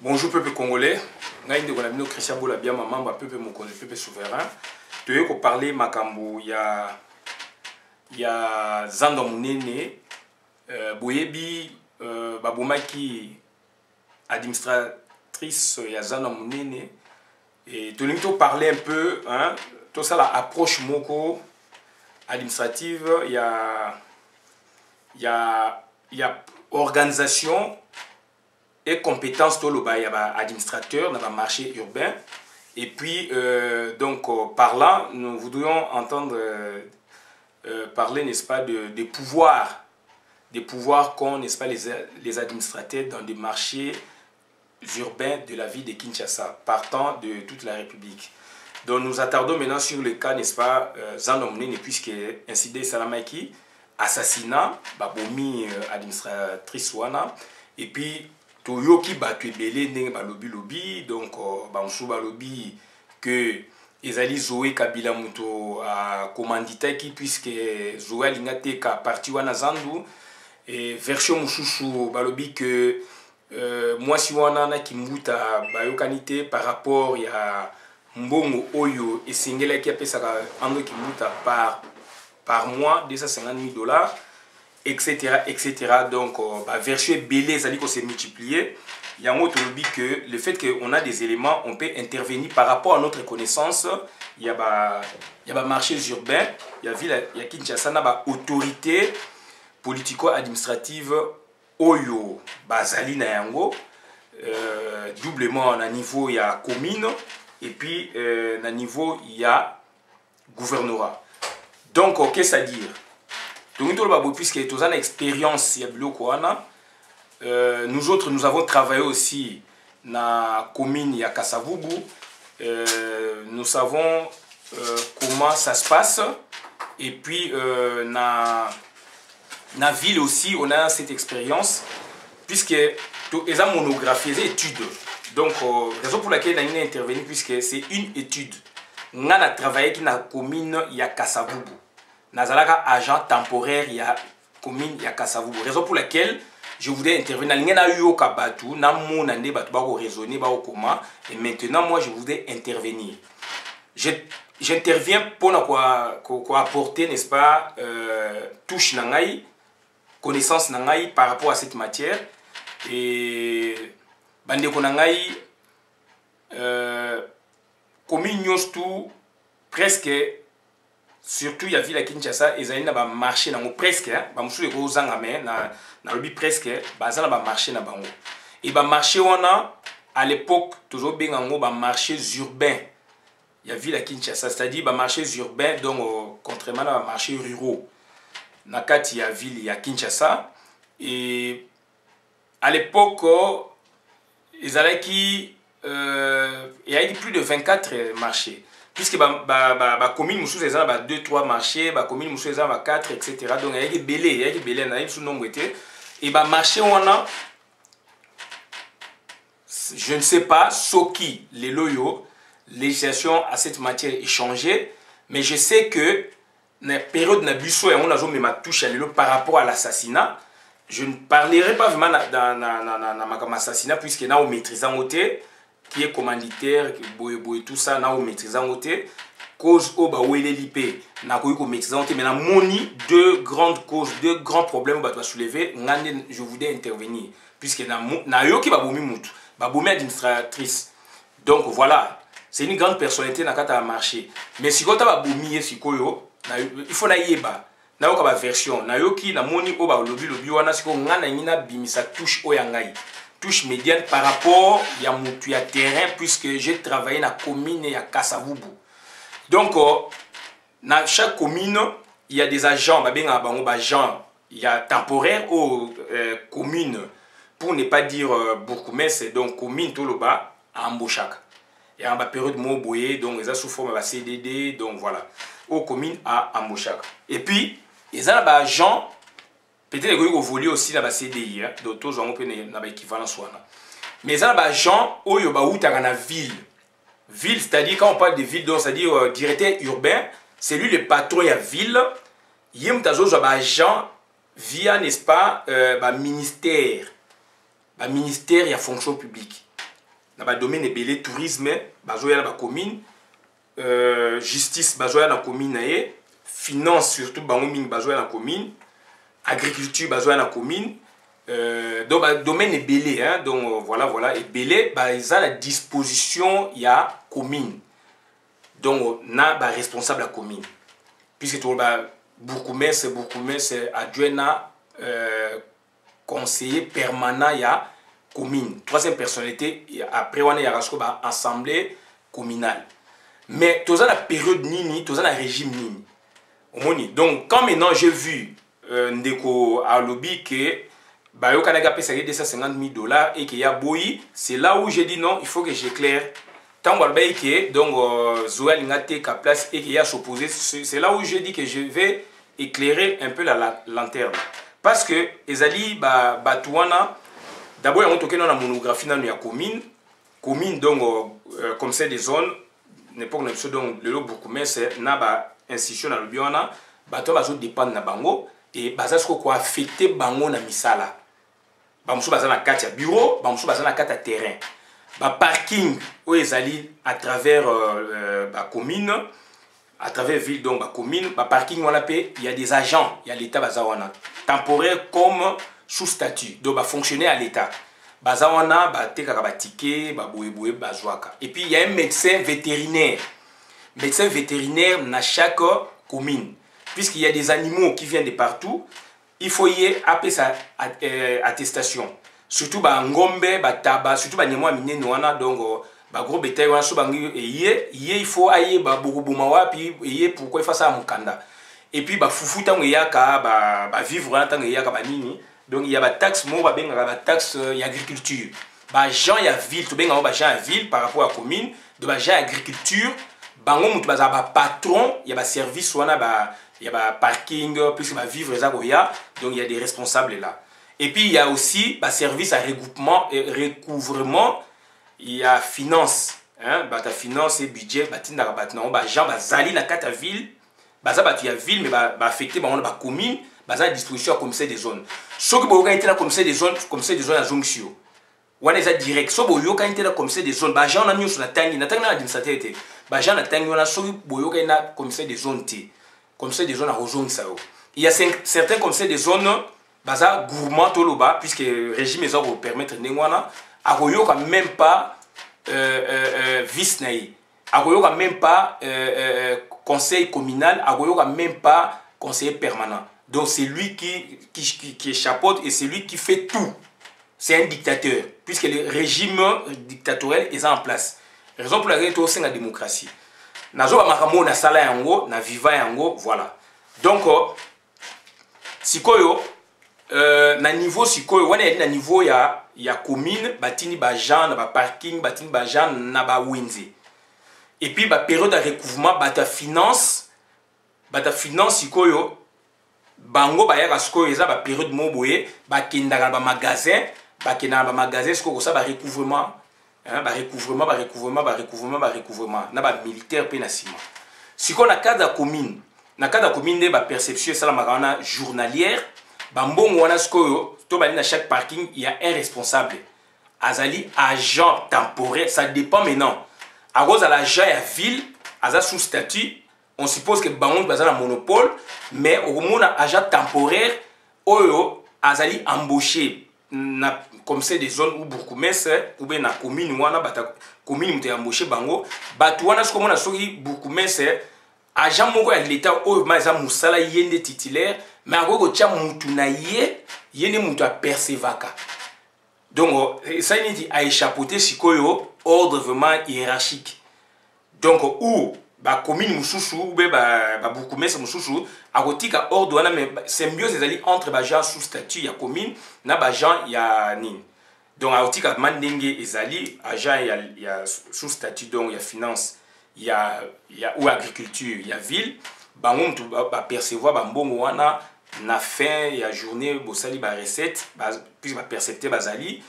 Bonjour peuple congolais. Ngai ndeko na bino Christian Bola bien mamamba peuple mokonzi peuple souverain. Toye ko parler makambo ya zando munene boyebi babomaki administratrice ya zando munene et tolingi to parler un peu hein tout ça la approche moko administrative ya organisation et compétences tout le bas, il y a administrateur dans le marché urbain. Et puis, donc, par là, nous voudrions entendre parler, n'est-ce pas, des pouvoirs qu'ont, n'est-ce pas, les administrateurs dans des marchés urbains de la ville de Kinshasa, partant de toute la République. Donc, nous attardons maintenant sur le cas, n'est-ce pas, Zanomne, puisque incident Salamaki, assassinat, babomi administratrice Wana, et puis, Toyoki batu ebele ndenge balobi lobi donc bansu balobi que ezali Zoé Kabila muto a commanditaki puisque Zoé alingate ka parti wana zandu et version mususu balobi que moi si wana na kimbuta bayokanite par rapport ya mbongo oyo esengela ki apesaka ando kimbuta par mois $250,000 etc. Donc, la version belé, ça dit qu'on s'est multiplié. Il y a un autre lobby que le fait qu'on a des éléments, on peut intervenir par rapport à notre connaissance. Il y a marché urbain, il y a Kinshasa, il y a autorité politico-administrative Oyo, Bazali na yango, doublement à niveau il y a commune et puis à niveau il y a gouvernorat. Donc, qu'est-ce à dire? Puisque tu as une expérience, nous autres, nous avons travaillé aussi dans la commune de Kasavubu. Nous savons comment ça se passe. Et puis, dans la ville aussi, on a cette expérience. Puisque les monographies, des études. Donc, raison pour laquelle on a intervenu, puisque c'est une étude. On a travaillé dans la commune de Kasavubu. Nazalaka agent temporaire il y a commune il y a Kasavubu. Raison pour laquelle je voudrais intervenir. N'ina yo kabatu na mon ande batu ba ko raisonner ba comment et maintenant moi je voudrais intervenir. J'interviens pour quoi apporter n'est-ce pas touche nangai connaissance nangai par rapport à cette matière et bande ko nangai commune tout presque. Surtout, il y a vu la Kinshasa, ils ont un marché presque, marché et marché on a à l'époque toujours bien en marché urbain. Il y a vu la Kinshasa, c'est-à-dire marché urbain donc contrairement à marché ruraux. Nakati il y a ville il y a Kinshasa et à l'époque ils avaient il y a eu plus de 24 marchés. Puisque la commune Moussou a 2-3 marchés, la commune Moussou a 4, etc. Donc il y a des belés, il y a des belés, il y a des nombre et le marché on a, je ne sais pas, ce qui les loyaux, législation à cette matière est changée, mais je sais que dans la période de Busso et on a joué ma touche par rapport à l'assassinat. Je ne parlerai pas vraiment dans l'assassinat puisque là on maîtrise en côté. Qui est commanditaire, qui tout ça, na maîtrisant côté, cause au bas où il est lipé, na ko maîtrisant côté, mais na moni deux grandes causes, deux grands problèmes que soulever, je voudrais intervenir, puisque na yo qui va boumi mutu, va boumi administratrice. Donc voilà, c'est une grande personnalité na kata marché. Mais si kota va boumi si koyo, il faut na yeba, na yo ka version, na yo qui na moni au bas lobby wana si ko ngana ngina bimisa touche o yangai. Touche médiane par rapport à terrain puisque j'ai travaillé dans la commune et à Kasavubu. Donc, dans chaque commune, il y a des agents, il y a temporaire aux communes, pour ne pas dire bourgmestre, donc commune tout le bas à Ambochak. Et en période de Moboye, donc ils ont sous forme de CDD, donc voilà, aux communes à Ambochak. Et puis, ils ont des agents. Peut-être qu'ils ont volé aussi dans la CDI, d'autres gens ont l'équivalence. Mais il y a des gens qui ont dans la ville. Ville, c'est-à-dire quand on parle de ville, c'est-à-dire directeur urbain, c'est lui le patron de la ville. Il y a des gens via, n'est-ce pas, ministère. Ministère et la fonction publique. na domaine ebele tourisme bazoya na commune justice bazoya na commune na ye finance surtout bango mingi bazoya na commune agriculture bazoya na commune donc domaine ebele hein donc voilà ebele eza na disposition ya commune donc na ba responsable la commune puisque tout ba bourgmestre adjoint na conseiller permanent ya commune troisième personnalité après on a rasko ba assemblée communale mais tous la période nini tous la régime nini omoni donc quand maintenant j'ai vu ndeko à lobby que bah yo kanaga pesa 250 000 $ et qu'il y a boyi c'est là où j'ai dit non il faut que j'éclaire tant que donc Zoya Lingate ka place et qu'il y a s'opposer c'est là où j'ai dit que je vais éclairer un peu la lanterne parce que ezali batuana d'abord on toke dans la monographie dans la commune donc comme c'est des zones n'importe quelle chose donc le beaucoup c'est na ba institution na le biona bato bazo dépendre na bango et bazasko ko affecter bango na misala bamuso bazana kati ya bureau bamuso bazana kati ya terrain ba parking où ezali à travers la commune à travers ville donc la commune ba parking on l'appelle il y a des agents il y a l'état bazawana temporaire comme sous statut donc ba fonctionner à l'état bazawana ba tekaka ba ticket ba boyeboye bazwaka et puis il y a un médecin vétérinaire dans chaque commune puisqu'il y a des animaux qui viennent de partout il faut y appeler ça attestation surtout ba ngombe ba taba surtout ba nyemo amine noana donc ba gros bétail wana so bangi il faut aye ba bokubuma wapi et pourquoi il faut ça mukanda et puis ba fufu tango yaka ba vivre wana tango yaka ba nini donc il y a ba taxe mo ba benga ba taxe agriculture ba gens ya ville to benga ba gens ya ville par rapport à commune de ba gens agriculture bango mutu ba patron il y a ba service wana ba il y a ba parking plus ba vivre za goya donc il y a des responsables là et puis il y a aussi ba service à regroupement et recouvrement il y a finance hein ba ta finance et budget ba tinda ba batna ba gens ba zali na kata ville ba za ba tu ya ville mais ba affecter ba ba commune ba za disposition commissaire des zones so que bo ka intela commissaire des zones à jonction wana eza direct so bo yo ka intela commissaire des zones ba gens na nyusu na tangi na administrateur te ba gens na tangi wana so bo yo ka na commissaire des zones te commissaire des zones à rezongisa yo il y a certains commissaires des zones baza gourmand toloba puisque régime les ordres permettre nengwana akoyoka même pas vice naï akoyoka même pas conseil communal akoyoka même pas conseiller permanent donc c'est lui qui chapeaute et c'est lui qui fait tout c'est un dictateur puisque le régime dictatorial est en place raison pour laquelle c'est la démocratie nazo ba makambo na sala yango na viva yango voilà donc sikoyo na niveau sikoyo wana na niveau ya commune batini ba gens na ba parking batini ba gens na ba wenze et puis ba période de recouvrement bata finance sikoyo bango ba ya sikoyo eza ba période moboye ba kendaka ba magasin sikoyo ça ba recouvrement hein ba recouvrement na ba militaire pe na sima sikoyo na cadre commune de ba perception ça la makana journalière bambongo wana sikoyo to bali na chaque parking il y a un responsable azali agent temporaire ça dépend maintenant à cause de l'agent à ville aza sous statut on suppose que bango baza na monopole mais au mona agent temporaire oyo azali embauché na comme c'est des zones où bourgmestre ou bien na commune wana bata commune muté embauché bango batu wana sikoyo mona soki bourgmestre agent moko ya l'état oyo maza musala yende titulaire mais ako tia mutu na yene mutu apercevaka donc ça dit a échappoté sikoyo ordre vraiment hiérarchique donc où ba commune mususu ou ba bourgmestre mususu akotika ordre wana mais symbiose ezali entre ba gens sous statut ya commune na ba gens ya nini donc akotika mandenge ezali agent ya sous statut donc ya finance il y a ou agriculture il y a ville bango mutu ba percevoir ba mbongo wana na fin ya journée bosali ba recette puis ba percepter bazali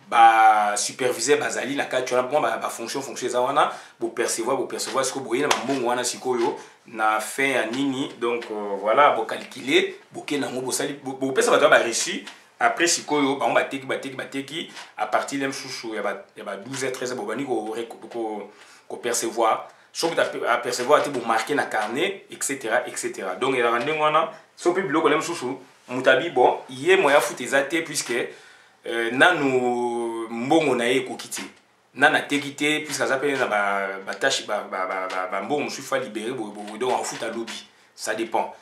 ba superviseur bazali na kati wana bon ba fonction za wana bo percevoir ce que boyena ba mbongo wana sikoyo na fin ya nini donc voilà bo calculer bo kena ngo bosali bo pesa ba reçu après sikoyo on bateki à partir de msusu ya ba 12h 13h bobani ko percevoir so que à percevoir te bo marquer na carnet etc. Donc il y a rendez wana so pe biloko le msusu mutabi bon yé moya futeza te puisque nanu mbongo na ye kokiti nana tekite puisque ça peut na ba tâche ba mbongo musu fa libérer donc en foot à lobby ça dépend.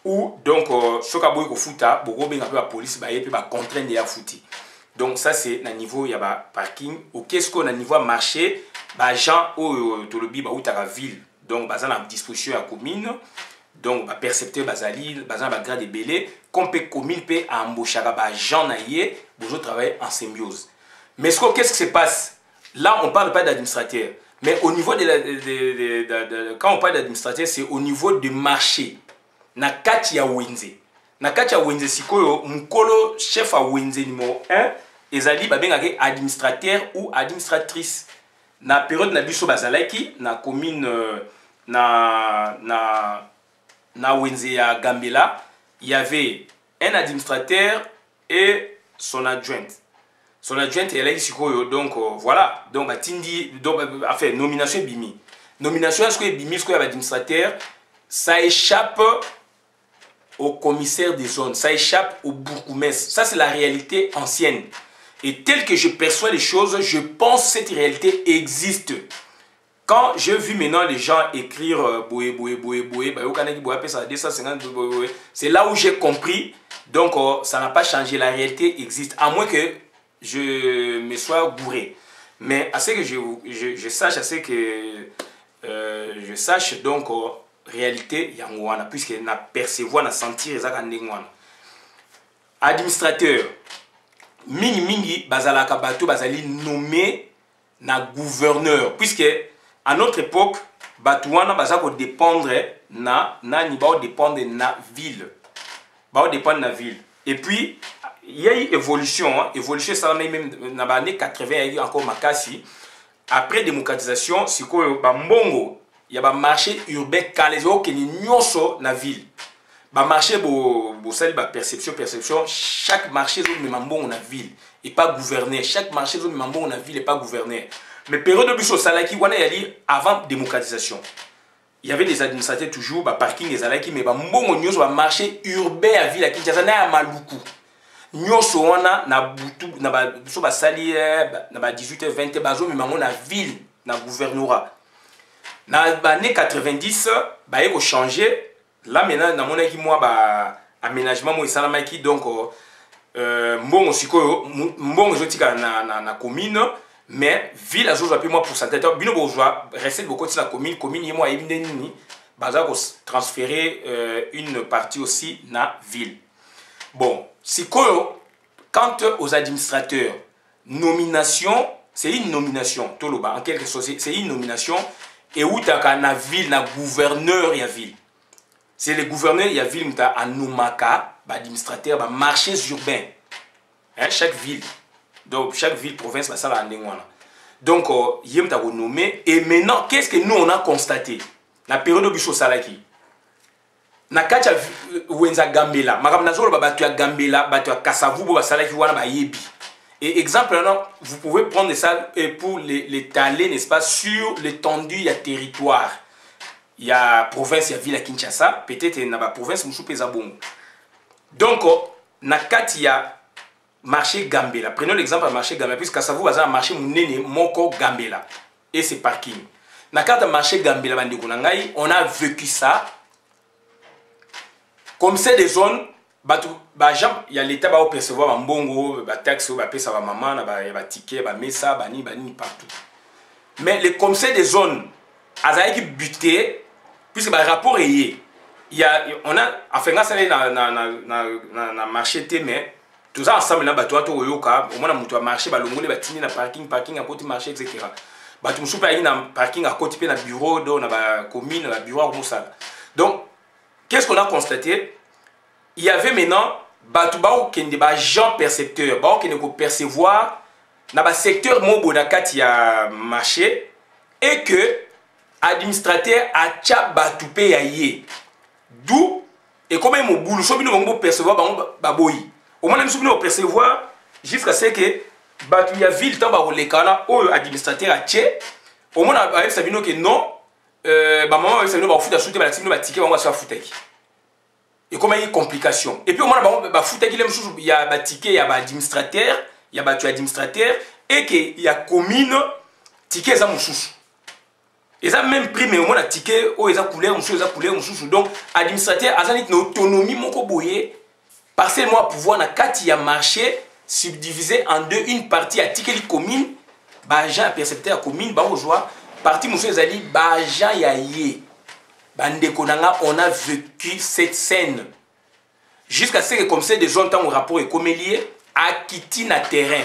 Ou donc ce que vous fouta beaucoup bien la police bah et puis bah contraindre à fouti. Donc ça c'est na niveau il y a ba parking ou qu'est-ce qu'on a niveau marché bah gens au tolobi bah ou ta ville donc bah ça na disposition à commune donc bah percepteur bazali bah ça bah grade belé comme peut commune peut embaucher bah gens naie pour travailler en symbiose. Mais qu'est-ce qui se passe là? On parle pas d'administrateur mais au niveau quand on parle d'administrateur c'est au niveau du marché. Na kati ya wenze sikoyo mukolo chef a wenze numéro 1 ezali babengaki administrateur ou administratrice na période na biso bazalaki na commune na wenze ya Gambela il y avait un administrateur et son adjointe elle est sikoyo donc voilà donc batindi donc enfin nomination est-ce que bimi ce que administrateur ça échappe au commissaire des zones, ça échappe au bourgmestre. Ça, c'est la réalité ancienne. Et tel que je perçois les choses, je pense que cette réalité existe. Quand j'ai vu maintenant les gens écrire boué, c'est là où j'ai compris. Donc, ça n'a pas changé. La réalité existe. À moins que je me sois bourré. Mais à ce que je sache, à ce que je sache, donc... réalité yangwana puisque na percevoir na sentir ezaka ndengwana administrateur mingi bazalaka bato bazali nommé na gouverneur puisque à notre époque bato wana bazako dépendre na nani bao dépendre na ville et puis il y a eu évolution ça même na ba années 80 il y a eu encore makasi après démocratisation sikoyo ba mbongo il y a un marché urbain qui est nyonso na ville. Ba marché bo sali ba perception chaque marché zone memambo na ville et pas gouverné. Chaque marché zone memambo na ville et pas gouverné. Mais période de biso salaki wana yali avant démocratisation. Il y avait des administrateurs toujours ba parking les alaki mais ba mbongo nyonso ba marché urbain à ville à Kinshasa na ya maluku. Nyonso wana na butu na ba so ba sali na ba 18h 20 bazo memambo na ville na gouvernorat. Dans les années 90, bah il a changé. Là maintenant, dans mon équipe moi bah aménagement moi salamaki donc mbongo sikoyo mbongo zotika na commune mais ville a joué moi pourcentage bino bourgeois rester beaucoup de la commune y moi nini baza ko transférer une partie aussi na ville. Bon, sikoyo quant aux administrateurs nomination, c'est une nomination toloba en quelque sorte c'est une nomination. Et où tu as na ville, na gouverneur ya ville. C'est le gouverneur ya ville où tu as nomaka, administrateur, marchés urbains. Hein, chaque ville. Donc chaque ville, province, ça la ndengwana. Donc yem ta nommé. Et maintenant, qu'est-ce que nous on a constaté? La période de biso salaki. Na kacha wenza Gambela. Makam nazolo batu ya Gambela, batu ya Kasavubo basalaki wana ba yebi. Et exemple, vous pouvez prendre ça pour l'étaler, n'est-ce pas, sur l'étendue, il y a territoire. Il y a province, il y a ville à Kinshasa, peut-être il y a une province, donc, il y a marché Gambela. Prenons l'exemple du marché Gambela, puisque ça vous a un marché Moko Gambela. Et c'est parking. Dans le marché Gambela, on a vécu ça. Comme c'est des zones. Il y a l'État qui va percevoir un bongo, des taxes, des pesa, des maman, des tickets, des messa, des partout. Mais les commissaires des zones, ils ont buté, puisque le rapport est lié. On a fait ça dans le marché, mais tout ça ensemble, au moins, on a marché, on a parking à côté marché, etc. On a parking à côté de bureau, dans la commune, dans le bureau, comme ça. Donc, qu'est-ce qu'on a constaté? Il y avait maintenant des gens percepteurs, qui ne percevoir dans le secteur qui a marché et que l'administrateur a tcha batupé aïe. D'où, et comme il m'a boulou, so bino percevoir baboyi. au moins nous percevoir jusqu'à ce que il y a ville tant ba lekana ou administrateur a tché au moins avec Sabino que non maman avec Sabino ba foot à shooter ba Sabino ba ticket on va se faire foutre. Et comment il y a complication. Et puis au moins ba foutre qui il y a ba ticket, il y a ba administrateur, il y a ba tu administrateur et que il y a commune ticket ça moussous. Et ça même prix mais au moins la ticket oh ça couleur moussous donc administrateur a une autonomie moko boyé partiellement pouvoir na kati ya marché subdivisé en deux, une partie à ticket commune, Bajan percepteur à commune, Barojoa, partie monsieur Zali, Bajan Yaye. Bandekonanga, on a vécu cette scène. Jusqu'à ce que comme ça, des gens ont un rapport et comme lié, à quitter na terrain.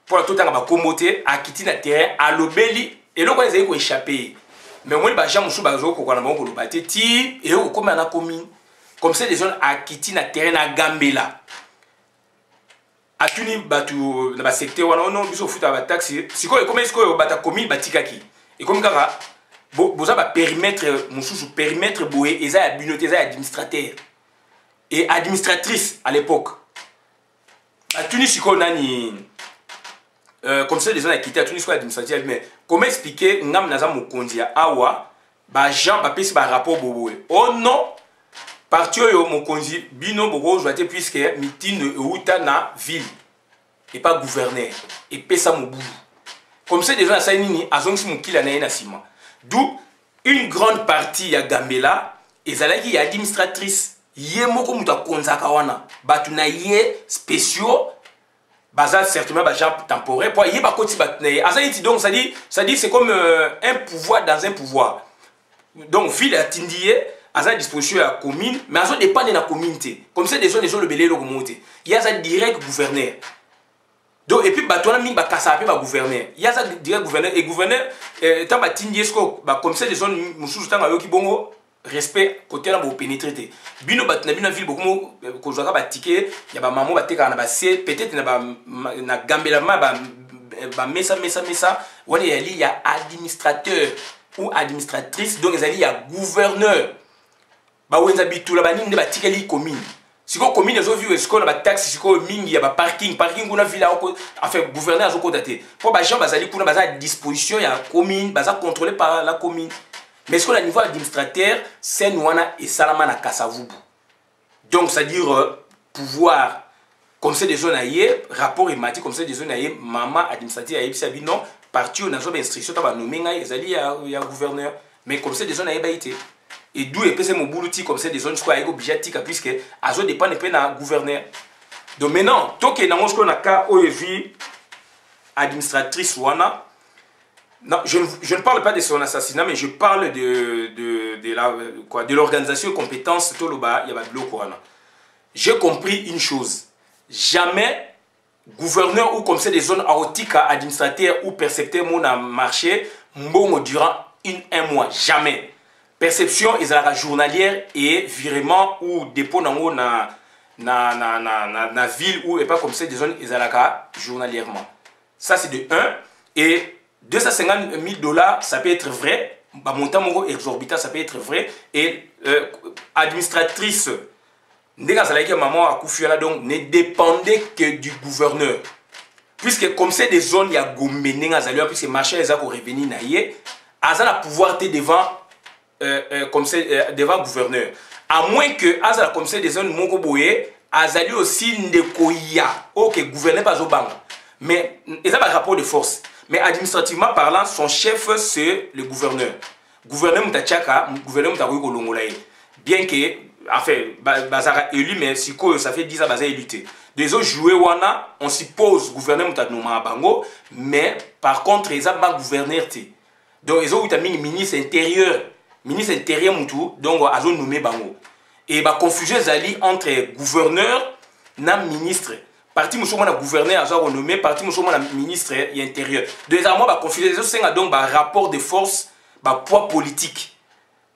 Pour la totale, on va commoter, à quitter na terrain, à l'obéli, et là, on va échapper. Mais moi, Bajan Moussou Bazo, qu'on a beaucoup de bâti, et on comme na commune. Comme ça, des gens à quitter na terrain à Gambela. Atuni batu na ba secteur wana non biso futa ba taxi siko e comme siko bata commune batikaki et comme kaka boza ba périmètre mususu périmètre boé eza ya binoté eza administrateur et administratrice à l'époque atuni siko nani comme ça les gens a quitté atuni siko administrateur mais comment expliquer ngam naza mokonzi ya awa ba Jean ba pesi ba rapport boboé oh non parti yo mokonzi bino boko joate puisque mitine euta na ville et pas gouverneur et pesa mobudu comme ça déjà ça nini azongisi mukila na sima d'où une grande partie ya Gambela ezalaki ya administratrice ye moko muta konzaka wana batu na ye spéciaux baza certainement ba gens temporaire pour ye ba koti batne azali donc ça dit c'est comme un pouvoir dans un pouvoir donc ville atindie à sa disposition à la commune, mais à ça dépend de la communauté. Comme ça, des gens le belé le remonter. Il y a ça direct gouverneur. Donc, et puis, bah, toi, il y a ça gouverneur. Il y a ça direct gouverneur. Et gouverneur, tant que comme ça, des gens, moussous, tant qui bon respect, côté là, pour pénétrer. Bino, bah, na ville, beaucoup, quand je regarde, ticket, il y a maman, peut-être, na Gambela, messa, il y a administrateur ou administratrice, donc il y a gouverneur. Ba wenza bitula baninde batikeli commune siko commune ezo vivre siko na ba taxi siko mingi ya ba parking kuna villa enfin gouverneur azo kodaté pour ba gens bazali kuna baza à disposition ya commune baza contrôlé par la commune mais siko na niveau administrateur c'est wana et salama na kasavubu donc c'est à dire pouvoir comme c'est des zones aillées rapport ématique comme c'est des zones aillées maman administrateur aillé sabi non parti on a zo instruction ta ba nommer ngai ezali ya gouverneur mais comme c'est des zones aillées baité et d'où est passé mon boulot comme c'est des zones quoi obligatiques puisque azo dépend de peine à gouverneur donc maintenant tant que dans ce qu'on a cas OEV administratrice wana non je ne parle pas de son assassinat mais je parle de l'organisation compétence toloba ya ba bloc wana j'ai compris une chose jamais gouverneur ou comme c'est des zones aotiques administrateur ou percepteur mon a marché mbongo durant un mois jamais. Perception est journalière et virement ou dépôt na ville ou et pas comme ça des zones est journalièrement. Ça c'est de 1 et 250 000 $, ça peut être vrai. Bah, montant exorbitant, ça peut être vrai. Et administratrice, maman a Koufiala donc ne dépendait que du gouverneur. Puisque comme c'est des zones, il y a Gombéné, puisque marché les a revenu naïe, Azala pouvoir te devant comme c'est devant gouverneur. À moins que Azala comme c'est des zones Mongoboye, Azali aussi Ndekoya, ok gouverneur pas au banc. Mais ils ont un rapport de force. Mais administrativement parlant, son chef c'est le gouverneur. Gouverneur Mutachaka, gouverneur Mutakoyo Kolongolaye. Bien que, enfin, Bazara élu, mais si ça fait 10 ans Bazara élu. Des autres joueurs wana, on suppose gouverneur Mutanoma Bango, mais par contre ils ont pas gouverneur. Donc ils ont eu un ministre intérieur. Ministre intérieur Moutou, donc ils ont nommé Bango. Et la confusion est entre gouverneur et ministre. Parti Moussouman a gouverneur, ils ont renommé, parti Moussouman a ministre et intérieur. Deuxièmement, la confusion c'est donc un rapport de force, un poids politique.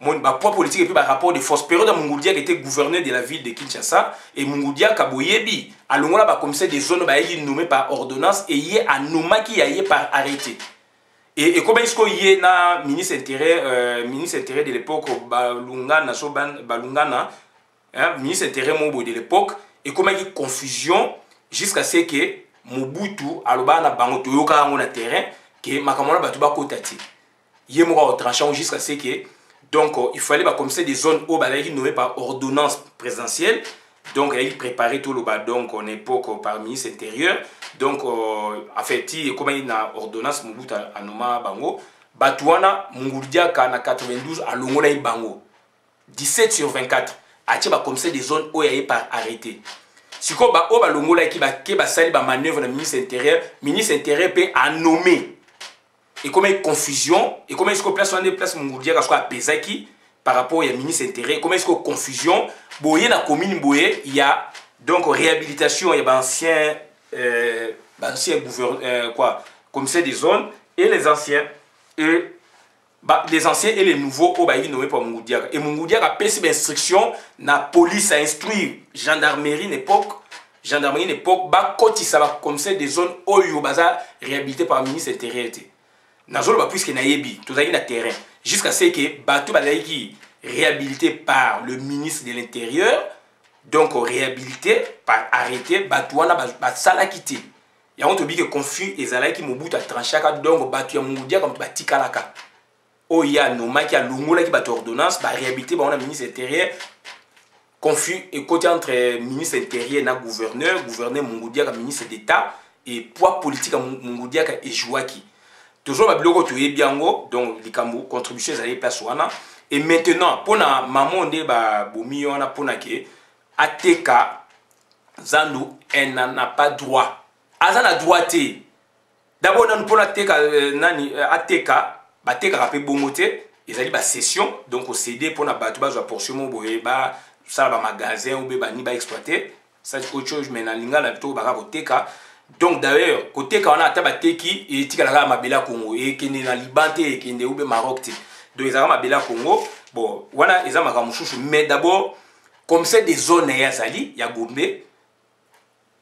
Poids politique et puis un rapport de force. Période où Mungoudia était gouverneur de la ville de Kinshasa et Mungoudia Kaboyebi. À l'ongla, bah, comme c'est des zones nommées par ordonnance et il y a un nommé qui a par arrêté. Et comment est-ce qu'il y a un ministre intérieur de l'époque, Balungana, ministre intérieur de l'époque, et comme il y a confusion jusqu'à ce que Mobutu aloba na bango toyoka ngo na terrain que makamona batu ba kotati yé mo au tranchant jusqu'à ce que donc il fallait comme ça des zones où qui nommé par ordonnance présidentielle. Donc il préparait tout le bas donc en époque par ministre intérieur. Donc en fait comme il y a une ordonnance Mobutu a nommé bango Batouana Mungurdiaka na 92 à Longona Bango 17 sur 24 a comme ça des zones où il y a par arrêté. Si ko ba oba Longola qui ba sali ba manœuvre na ministre intérieur peut a nommer et comme il y a confusion et comme est-ce que place on des places Mungurdiaka soit pesaki par rapport au ministre intérieur comment est-ce que confusion boye na commune boye il y a donc réhabilitation il y a ancien gouverneur quoi comme ça des zones et les anciens et les anciens et les nouveaux au baï nommé par Mungurdiaka et Mungurdiaka a pris instruction na police à instruire gendarmerie l'époque ba koti ça va comme ça des zones oyo baza réhabilité par le ministre intérieur na zone ba puisque na yebi tout ça na terrain jusqu'à ce que bateau bazaki réhabilité par le ministre de l'intérieur donc réhabilité par arrêté batouana ba sala quitté ya on to bi que confus ezalaki Mobutu a tranché donc batu ya Mungurdiaka comme batikalaka o ya noma ki a longola ki batu ordonnance ba réhabilité ba on a ministre intérieur confus et côté entre ministre intérieur na gouverneur Mungurdiaka ministre d'état et poids politique à Mungurdiaka et jouaki toujours ba biloko to yebiango donc likambo contribution ezali place wana et maintenant pour na maman de ba bomi wana pour na ke ateka zandu elle n'a pas droit azana droité d'abord nan pour ateka nani ateka bateka rapé bongote ezali ba session donc au CD pour na batu ba portion mo boye ba ça ba magasin ou ba ni ba exploiter ça autre chose mais na linga na to ba koteka donc d'ailleurs côté quand on a tabateki et tikala mabela Congo et kende na Liban et kende ou be Maroc donc ils ont mabela Congo bon wana ils ont makamushushu mais d'abord comme c'est des zones ya zali ya Gombe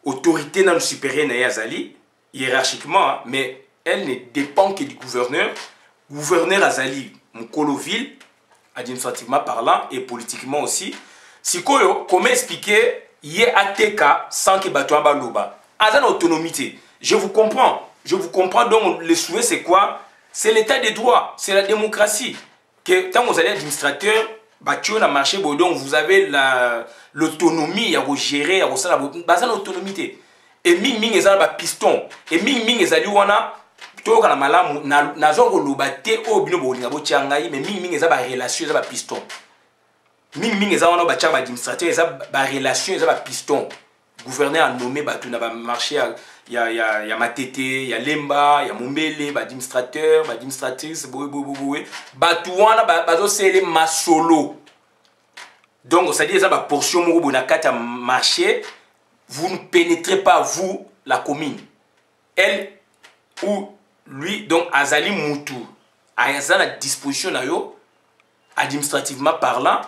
autorité non supérieure na ya zali hiérarchiquement mais elle ne dépend que du gouverneur azali Mkoloville administrativement parlant et politiquement aussi sikoyo comment expliquer yé ateka sans que bato baloba azan autonomité je vous comprends donc le souhait c'est quoi c'est l'état de droit c'est la démocratie que tant que vous allez administrateur battu na marché donc vous avez l'autonomie à gérer à ça bazan autonomité et ming ezala ba piston et ming ezali wana to kana malamu na zongo lobate o bino bolinga bo tiangai mais ming ezala ba relation ezala ba piston ming ezala wana ba tcha ba administrateur ezala ba relation ezala ba piston gouverneur a nommé batu na ba marché ya Matete ya Lemba ya Mombele ba administratrice boy batu wana bazo sele masolo donc ça dit ça ba portion moko bona kata marché vous ne pénétrez pas vous la commune elle ou lui donc azali mutu a la disposition na yo administrativement parlant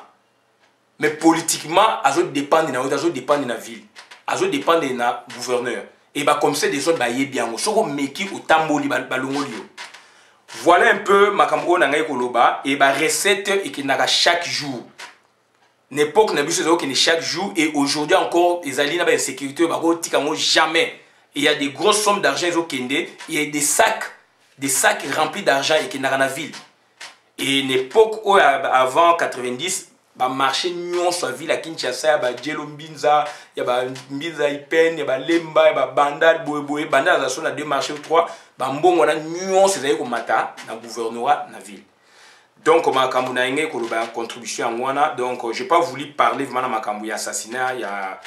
mais politiquement azo dépendre na azo dépendre na ville azo dépendre na gouverneur et bah comme ça des zones ba yebiango soko meki o tamboli balongolio voilà un peu makambo na ngai koloba et bah recette et qui n'a chaque jour n'époque na biso zo qui chaque jour et aujourd'hui encore les alliés na ba insécurité ba ko tikango jamais il y a des grosses sommes d'argent zo kende il y a des sacs remplis d'argent et qui n'a la ville et l'époque avant 90 ba marché nyon so ville à Kinshasa ya ba Jelo Mbinza ya ba Mbinza Ipen ya ba Lemba ya ba Bandal boy Bandal za so na deux marchés ou trois ba mbongo na nyon c'est zaiko mata na gouvernorat na ville donc makambu na ngé ko ba contribution en wana donc j'ai pas voulu parler vraiment makambu ya assassinat ya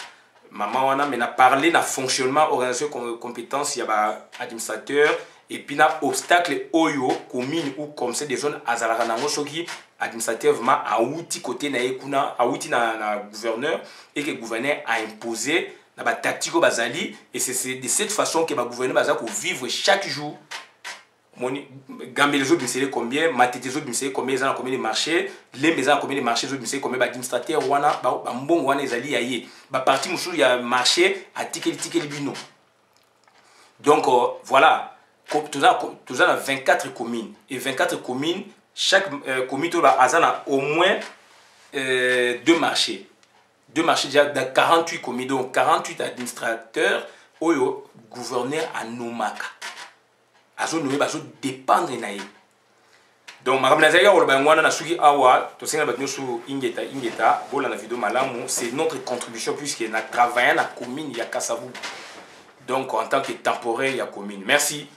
maman wana mais na parler na fonctionnement organisation compétence ya ba administrateur et puis na obstacle oyo commune ou comme c'est des zones azalaka nango soki administrateur vraiment a outil côté na ekuna a outil na gouverneur et que le gouverneur a imposé na ba tactique bazali et c'est de cette façon que ba gouverneur bazako vivre chaque jour moni gambe les autres c'est combien matete les autres c'est combien za combien de marchés les maisons combien de marchés les autres c'est combien ba administrateur wana ba mbongo wana ezali yaye ba parti musu ya marché a tikeli bino donc voilà tout ça 24 communes et 24 communes chaque commune a au moins deux marchés deux marchés déjà dans 48 communes, donc 48 administrateurs, oyo gouverneur à Nomaka. Azo nommé bazo dépendre naïe. Donc ma ramena zaya oloba ngwana na suki awa to senga batno su ingeta bola na vidéo malamu, c'est notre contribution puisque na travaillé na commune ya Kasavu. Donc en tant que temporaire ya commune. Merci.